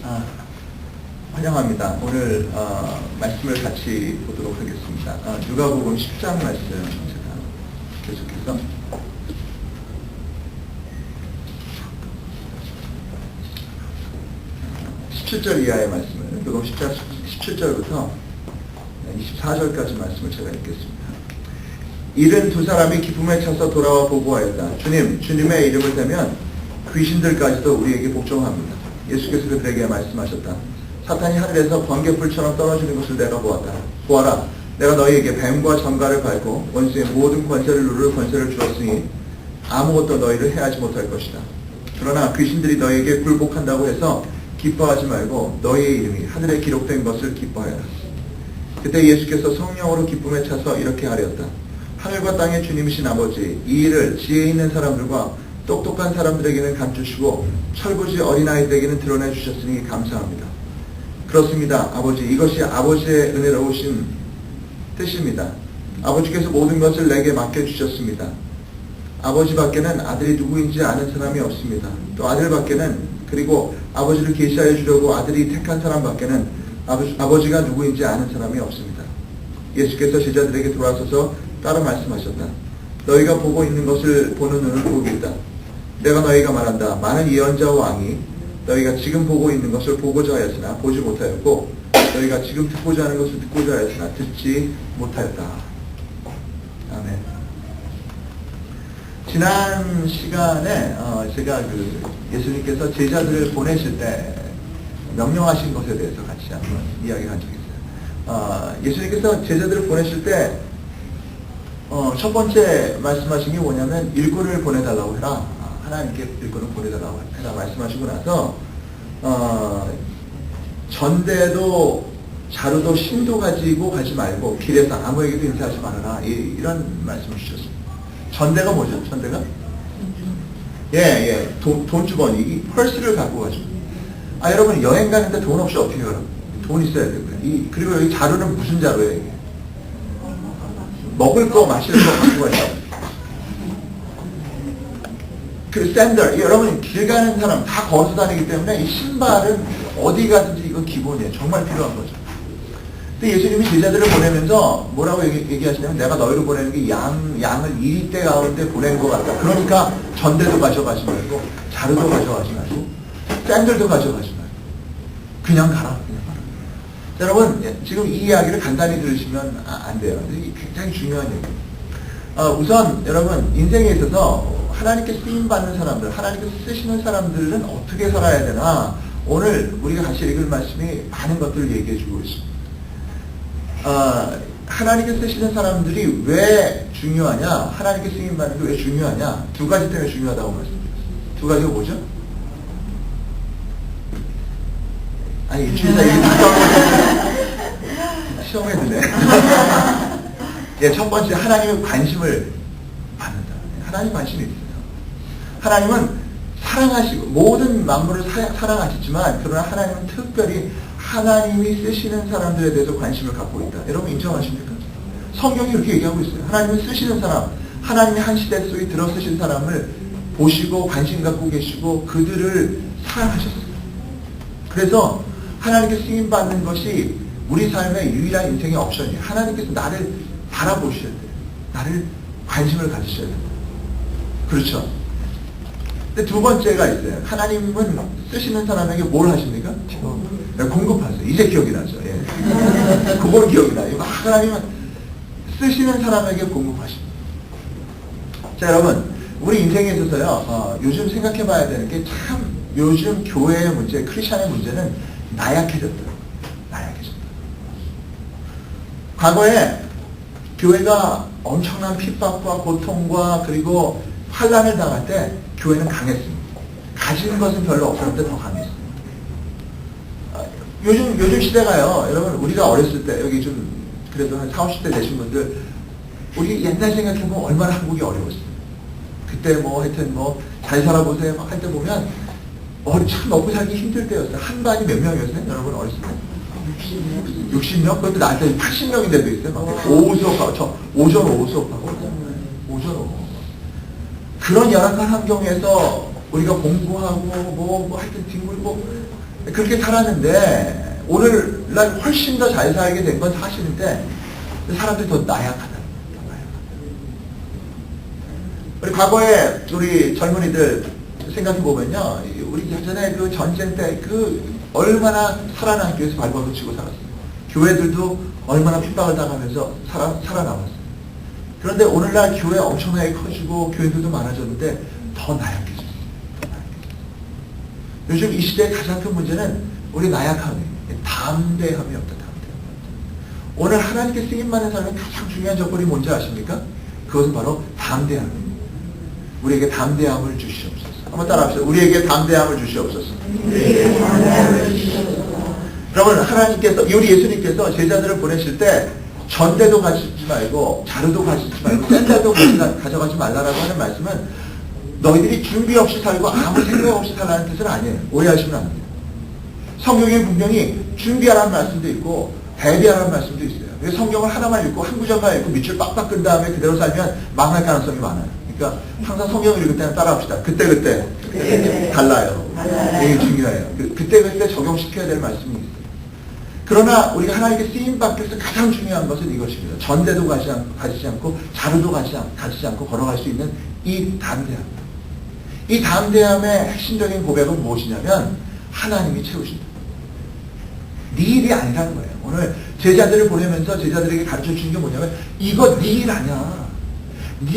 아, 환영합니다. 오늘 말씀을 같이 보도록 하겠습니다. 누가복음 10장 말씀 제가 계속해서 17절 이하의 말씀을 누가복음 10장 17절부터 24절까지 말씀을 제가 읽겠습니다. 이른 두 사람이 기쁨에 차서 돌아와 보고하였다. 주님의 이름을 대면 귀신들까지도 우리에게 복종합니다. 예수께서 그들에게 말씀하셨다. 사탄이 하늘에서 번개불처럼 떨어지는 것을 내가 보았다. 보아라, 내가 너희에게 뱀과 전갈을 밟고 원수의 모든 권세를 누를 권세를 주었으니 아무것도 너희를 해하지 못할 것이다. 그러나 귀신들이 너희에게 굴복한다고 해서 기뻐하지 말고 너희의 이름이 하늘에 기록된 것을 기뻐하여라. 그때 예수께서 성령으로 기쁨에 차서 이렇게 하렸다. 하늘과 땅의 주님이신 아버지, 이 일을 지혜 있는 사람들과 똑똑한 사람들에게는 감추시고 철부지 어린아이들에게는 드러내 주셨으니 감사합니다. 그렇습니다. 아버지, 이것이 아버지의 은혜로우신 뜻입니다. 아버지께서 모든 것을 내게 맡겨주셨습니다. 아버지 밖에는 아들이 누구인지 아는 사람이 없습니다. 또 아들 밖에는, 그리고 아버지를 계시하여 주려고 아들이 택한 사람 밖에는 아버지가 누구인지 아는 사람이 없습니다. 예수께서 제자들에게 돌아서서 따로 말씀하셨다. 너희가 보고 있는 것을 보는 눈은 복이 있다. 내가 너희가 말한다. 많은 예언자와 왕이 너희가 지금 보고 있는 것을 보고자 하였으나 보지 못하였고 너희가 지금 듣고자 하는 것을 듣고자 하였으나 듣지 못하였다. 아멘. 지난 시간에 제가 예수님께서 제자들을 보내실 때 명령하신 것에 대해서 같이 한번 이야기를 한 적이 있어요. 예수님께서 제자들을 보내실 때 첫 번째 말씀하신 게 뭐냐면 일꾼을 보내달라고 해라. 하나님께 일꾼을 보내달라고 해라 말씀하시고 나서 전대도 자루도 신도 가지고 가지 말고 길에서 아무에게도 인사하지 말아라. 이런 말씀을 주셨습니다. 전대가 뭐죠? 전대가? 돈 주머니, 이 펄스를 갖고 가죠. 여러분 여행 가는데 돈 없이 어떻게 가요? 돈 있어야 되고요. 그리고 여기 자루는 무슨 자루예요? 이게? 먹을 거, 마실 거 갖고 가죠. 그 샌들, 여러분 길 가는 사람 다 걸어서 다니기 때문에 이 신발은 어디 가든지 이건 기본이에요. 정말 필요한 거죠. 근데 예수님이 제자들을 보내면서 뭐라고 얘기하시냐면 내가 너희를 보내는 게 양을 이리떼 가운데 보낸 것 같다. 그러니까 전대도 가져가지 말고 자루도 가져가지 말고 샌들도 가져가지 말고 그냥 가라. 여러분 지금 이 이야기를 간단히 들으시면 안 돼요. 이게 굉장히 중요한 얘기예요. 우선 여러분 인생에 있어서 하나님께 쓰임받는 사람들, 하나님께서 쓰시는 사람들은 어떻게 살아야 되나 오늘 우리가 같이 읽을 말씀이 많은 것들을 얘기해 주고 있습니다. 하나님께 쓰시는 사람들이 왜 중요하냐, 하나님께 쓰임받는 게 왜 중요하냐, 두 가지 때문에 중요하다고 말씀드렸습니다. 두 가지가 뭐죠? 주의사 얘기 다 까먹었는데 시험에 드네. 첫 번째, 하나님의 관심을 받는다. 하나님 관심이 있어요. 하나님은 사랑하시고 모든 만물을 사랑하시지만 그러나 하나님은 특별히 하나님이 쓰시는 사람들에 대해서 관심을 갖고 있다. 여러분 인정하십니까? 성경이 그렇게 얘기하고 있어요. 하나님은 쓰시는 사람, 하나님이 한 시대 속에 들어 쓰신 사람을 보시고 관심 갖고 계시고 그들을 사랑하셨어요. 그래서 하나님께 쓰임받는 것이 우리 삶의 유일한 인생의 옵션이에요. 하나님께서 나를 바라보셔야 돼요. 나를 관심을 가지셔야 돼요. 그렇죠? 근데 두 번째가 있어요. 하나님은 쓰시는 사람에게 뭘 하십니까? 공급하세요. 이제 기억이 나죠. 그걸 기억이 나요. 하나님은 쓰시는 사람에게 공급하십니다. 자, 여러분, 우리 인생에 있어서요, 요즘 생각해 봐야 되는 게 참, 요즘 교회의 문제, 크리스천의 문제는 나약해졌더라고요. 나약해졌다. 과거에 교회가 엄청난 핍박과 고통과 그리고 환란을 당할 때 교회는 강했습니다. 가진 것은 별로 없었는데 더 강했습니다. 요즘 시대가요, 여러분, 우리가 어렸을 때, 여기 좀, 그래도 한 40, 50대 되신 분들, 우리 옛날 생각해보면 얼마나 한국이 어려웠어요. 그때 하여튼 잘 살아보세요. 막 할 때 보면, 참 먹고 살기 힘들 때였어요. 한 반이 몇 명이었어요? 여러분 어렸을 때? 60명? 그것도 나한테 80명인데도 있어요. 막 오후 수업하고, 오전 오후 수업하고. 오전 오후. 그런 열악한 환경에서 우리가 공부하고, 하여튼 뒹굴고, 그렇게 살았는데 오늘날 훨씬 더 잘 살게 된 건 사실인데 사람들이 더 나약하다. 우리 과거에 우리 젊은이들 생각해 보면요, 우리 예전에 그 전쟁 때 그 얼마나 살아남기 위해서 발버둥 치고 살았어요. 교회들도 얼마나 핍박을 당하면서 살아남았어요. 그런데 오늘날 교회 엄청나게 커지고 교회들도 많아졌는데 더 나약해졌어요. 요즘 이 시대의 가장 큰 문제는 우리 나약함이에요. 담대함이 없다. 오늘 하나님께 쓰임받는 사람의 가장 중요한 조건이 뭔지 아십니까? 그것은 바로 담대함입니다. 우리에게 담대함을 주시옵소서. 한번 따라합시다. 우리에게 담대함을 주시옵소서. 여러분, 하나님께서, 우리 예수님께서 제자들을 보내실 때 전대도 가지지 말고 자루도 가지지 말고 샌들도 가져가지 말라라고 하는 말씀은 너희들이 준비 없이 살고 아무 생각 없이 살라는 뜻은 아니에요. 오해하시면 안 돼요. 성경에 분명히 준비하라는 말씀도 있고 대비하라는 말씀도 있어요. 그래서 성경을 하나만 읽고 한 구절만 읽고 밑줄 빡빡 끈 다음에 그대로 살면 망할 가능성이 많아요. 그러니까 항상 성경을 읽을 때는 따라합시다. 그때 달라요. 되게 중요해요. 그때 적용시켜야 될 말씀이 있어요. 그러나 우리가 하나님께 쓰임받기 위해서 가장 중요한 것은 이것입니다. 전대도 가지지 않고 자루도 가지지 않고 걸어갈 수 있는 이 담대함. 이 담대함의 핵심적인 고백은 무엇이냐면 하나님이 채우신다. 네 일이 아니라는 거예요. 오늘 제자들을 보내면서 제자들에게 가르쳐주는 게 뭐냐면 이거 네 일 아니야.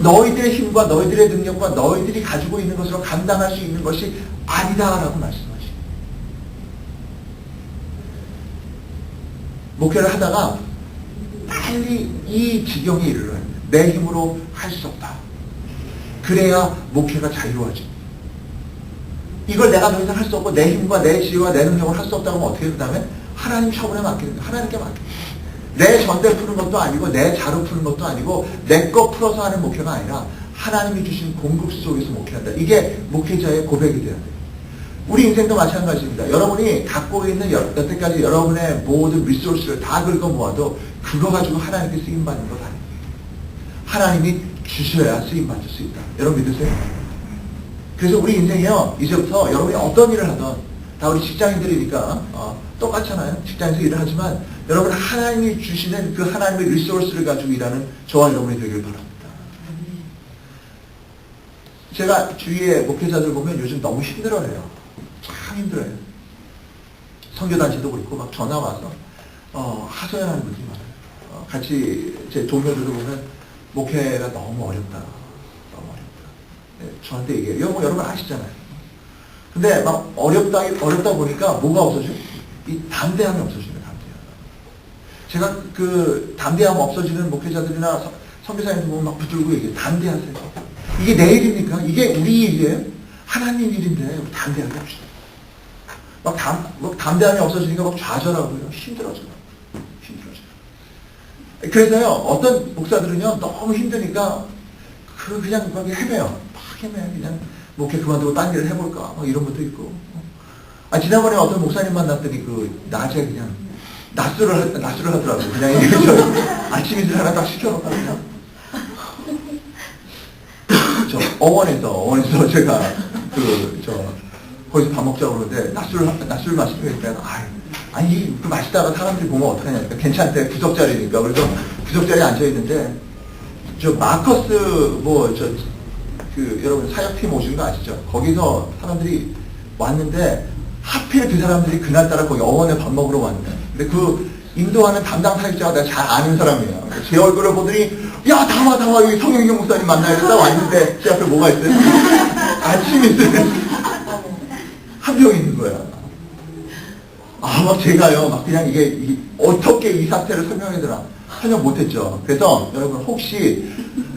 너희들의 힘과 너희들의 능력과 너희들이 가지고 있는 것으로 감당할 수 있는 것이 아니다라고 말씀하시고 목회를 하다가 빨리 이 지경에 이르러야 합니다. 내 힘으로 할 수 없다. 그래야 목회가 자유로워집니다. 이걸 내가 더 이상 할 수 없고 내 힘과 내 지혜와 내 능력을 할 수 없다고 하면 어떻게 그 다음에 하나님 처분에 맡기는 거예요. 하나님께 맡깁니다. 내 전대 푸는 것도 아니고 내 자루 푸는 것도 아니고 내 거 풀어서 하는 목회가 아니라 하나님이 주신 공급 속에서 목회한다. 이게 목회자의 고백이 돼야 돼요. 우리 인생도 마찬가지입니다. 여러분이 갖고 있는 여태까지 여러분의 모든 리소스를 다 긁어 모아도 그거 가지고 하나님께 쓰임받는 것 아닙니다. 하나님이 주셔야 쓰임받을 수 있다. 여러분 믿으세요? 그래서 우리 인생이요, 이제부터 여러분이 어떤 일을 하든 다 우리 직장인들이니까 똑같잖아요. 직장에서 일을 하지만 여러분 하나님이 주시는 그 하나님의 리소스를 가지고 일하는 저와 여러분이 되길 바랍니다. 제가 주위에 목회자들 보면 요즘 너무 힘들어해요. 참 힘들어요. 선교단체도 그렇고 막 전화 와서 하소연하는 분들이 많아요. 같이 제 동료들도 보면 목회가 너무 어렵다. 너무 어렵다. 네, 저한테 얘기해요. 뭐 여러분 아시잖아요. 근데 막 어렵다 보니까 뭐가 없어져? 이 담대함이 없어지는 담대함. 제가 그 담대함 없어지는 목회자들이나 선교사님들 보면 막 붙들고 얘기해요. 담대하세요. 이게 내 일입니까? 이게 우리 일이에요? 하나님 일인데 담대하게 합시다. 막 담대함이 없어지니까 막 좌절하고요. 힘들어져요. 그래서요, 어떤 목사들은요, 너무 힘드니까, 그냥 막 헤매요. 막 헤매요. 그냥, 목회 그만두고 딴 일을 해볼까. 막 이런 것도 있고. 지난번에 어떤 목사님 만났더니, 낮에 그냥, 낮술을 하더라고요. 그냥 이게 아침 인사를 하나 딱 시켜놓고 그냥. 어원에서 제가, 거기서 밥 먹자고 그러는데, 낮술 마시고 있다가, 아니, 그 마시다가 사람들이 보면 어떡하냐. 괜찮대. 구석자리니까. 그래서 구석자리에 앉아있는데, 마커스, 여러분 사역팀 오신 거 아시죠? 거기서 사람들이 왔는데, 하필 그 사람들이 그날따라 거기 어원에 밥 먹으러 왔는데, 근데 그 인도하는 담당 사역자가 내가 잘 아는 사람이에요. 제 얼굴을 보더니, 야, 다와, 여기 성영경 목사님 만나야 된다 왔는데, 제 앞에 뭐가 있어요? 아침 있으면, 한 명 있는 거야. 막 제가요, 막 그냥 이게 어떻게 이 사태를 설명해드라. 설명 못했죠. 그래서 여러분 혹시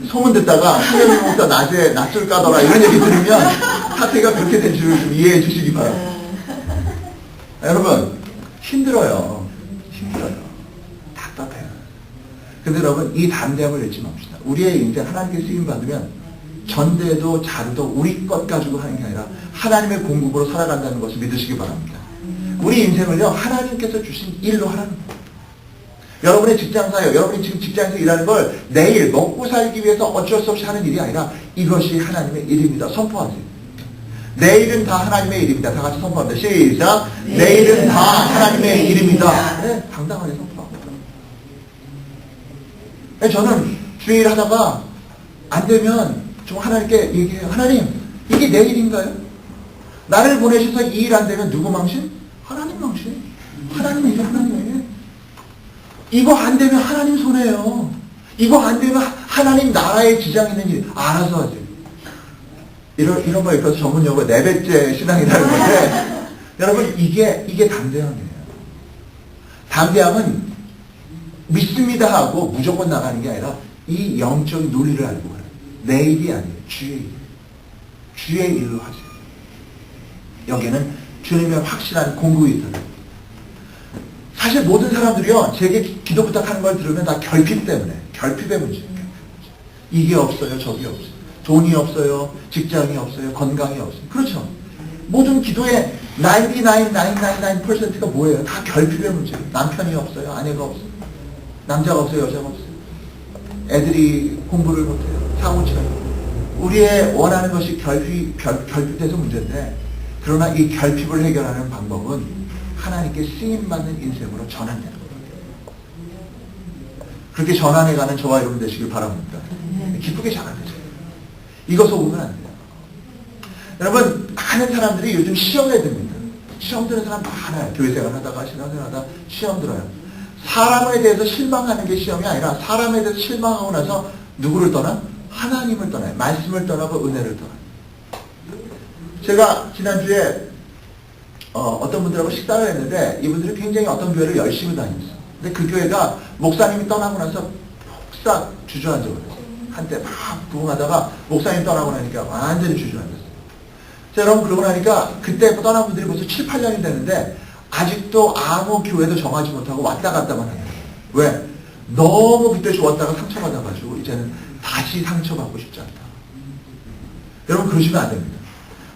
소문 듣다가 성경님 목사 낮에 낮술 까더라 이런 얘기 들으면 사태가 그렇게 된 줄을 좀 이해해 주시기 바랍니다. 여러분, 힘들어요. 답답해요. 근데 여러분, 이 담대함을 잊지 맙시다. 우리의 인생 하나님께 쓰임받으면 전대도 자루도 우리 것 가지고 하는 게 아니라 하나님의 공급으로 살아간다는 것을 믿으시기 바랍니다. 우리 인생을요, 하나님께서 주신 일로 하라는 거예요. 여러분의 직장사역, 여러분이 지금 직장에서 일하는 걸 내일 먹고 살기 위해서 어쩔 수 없이 하는 일이 아니라 이것이 하나님의 일입니다. 선포하세요. 내일은 다 하나님의 일입니다. 다 같이 선포합니다. 시작. 내일은 다 하나님의 일입니다. 네, 당당하게 선포합니다. 네, 저는 주일 하다가 안 되면 좀 하나님께 얘기해요. 하나님, 이게 내 일인가요? 나를 보내셔서 이 일 안 되면 누구 망신? 하나님 망신. 하나님 이게 하나님의 일. 이거 안 되면 하나님 손해예요. 이거 안 되면 하나님 나라에 지장 있는 일 알아서 하세요. 이런 거 있어서 전문 용어 내배째 신앙이라는 건데 여러분 이게 담대함이에요. 담대함은 믿습니다 하고 무조건 나가는 게 아니라 이 영적인 논리를 알고 가요. 내 일이 아니에요. 주의 일. 주의 일로 하세요. 여기에는 주님의 확실한 공급이 있어요. 사실 모든 사람들이요, 제게 기도 부탁하는 걸 들으면 다 결핍 때문에, 결핍의 문제예요. 이게 없어요, 저게 없어요. 돈이 없어요, 직장이 없어요, 건강이 없어요. 그렇죠. 모든 기도의 99.999%가 뭐예요? 다 결핍의 문제예요. 남편이 없어요, 아내가 없어요. 남자가 없어요, 여자가 없어요. 애들이 공부를 못해요, 사고쳐요. 우리의 원하는 것이 결핍돼서 문제인데, 그러나 이 결핍을 해결하는 방법은 하나님께 쓰임받는 인생으로 전환되는 거예요. 그렇게 전환해가는 저와 여러분 되시길 바랍니다. 기쁘게 전환되세요. 이것을 오면 안 돼요. 여러분, 많은 사람들이 요즘 시험에 듭니다. 시험 드는 사람 많아요. 교회생활 하다가 신앙생활 하다가 시험 들어요. 사람에 대해서 실망하는 게 시험이 아니라 사람에 대해서 실망하고 나서 누구를 떠나? 하나님을 떠나요. 말씀을 떠나고 은혜를 떠나요. 제가 지난주에 어떤 분들하고 식사를 했는데 이분들이 굉장히 어떤 교회를 열심히 다녔어요. 근데 그 교회가 목사님이 떠나고 나서 폭삭 주저앉아 버렸어요. 한때 막 부흥하다가 목사님 떠나고 나니까 완전히 주저앉았어요. 자, 여러분 그러고 나니까 그때 떠난 분들이 벌써 7, 8년이 되는데 아직도 아무 교회도 정하지 못하고 왔다 갔다만 해요. 왜? 너무 그때 좋았다가 상처받아가지고 이제는 다시 상처받고 싶지 않다. 여러분 그러시면 안 됩니다.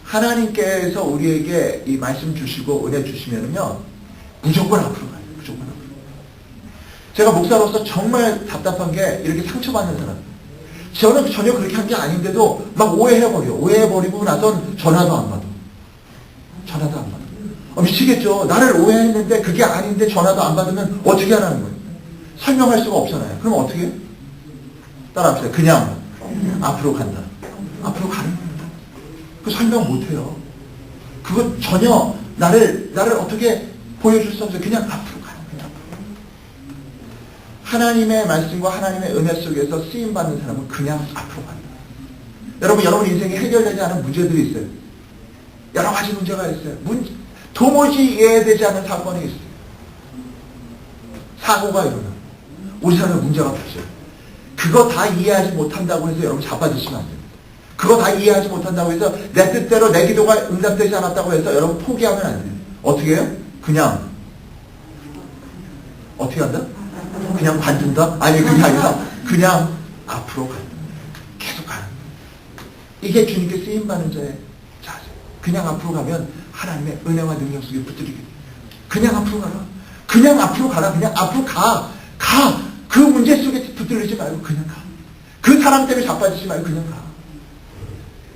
하나님께서 우리에게 이 말씀 주시고 은혜 주시면은요, 무조건 앞으로 가요. 무조건 앞으로. 제가 목사로서 정말 답답한 게 이렇게 상처받는 사람. 저는 전혀 그렇게 한 게 아닌데도 막 오해해버려. 오해해버리고 나선 전화도 안 받아. 전화도 안 받아. 미치겠죠. 나를 오해했는데 그게 아닌데 전화도 안 받으면 어떻게 하라는 거예요? 설명할 수가 없잖아요. 그럼 어떻게 해요? 따라합시다. 그냥 앞으로 간다. 앞으로 가는 거예요. 그 설명 못해요. 그거 전혀 나를 어떻게 보여줄 수 없어요. 그냥 앞으로 가는 거예요. 하나님의 말씀과 하나님의 은혜 속에서 쓰임받는 사람은 그냥 앞으로 간다. 여러분 인생에 해결되지 않은 문제들이 있어요. 여러 가지 문제가 있어요. 도무지 이해되지 않는 사건이 있어요. 사고가 일어나. 우리 삶에 문제가 없어요. 그거 다 이해하지 못한다고 해서 여러분 자빠지시면 안 돼요. 그거 다 이해하지 못한다고 해서 내 뜻대로 내 기도가 응답되지 않았다고 해서 여러분 포기하면 안 돼요. 어떻게 해요? 그냥 어떻게 한다? 그냥 관둔다? 아니 그게 아니라 그냥 앞으로 간다. 계속 가는 거예요. 이게 주님께 쓰임받는 자의 자세. 그냥 앞으로 가면 하나님의 은혜와 능력 속에 붙들리게 돼요. 그냥 앞으로 가라. 그냥 앞으로 가라. 그냥 앞으로 가. 그 문제 속에 붙들리지 말고 그냥 가. 그 사람 때문에 자빠지지 말고 그냥 가.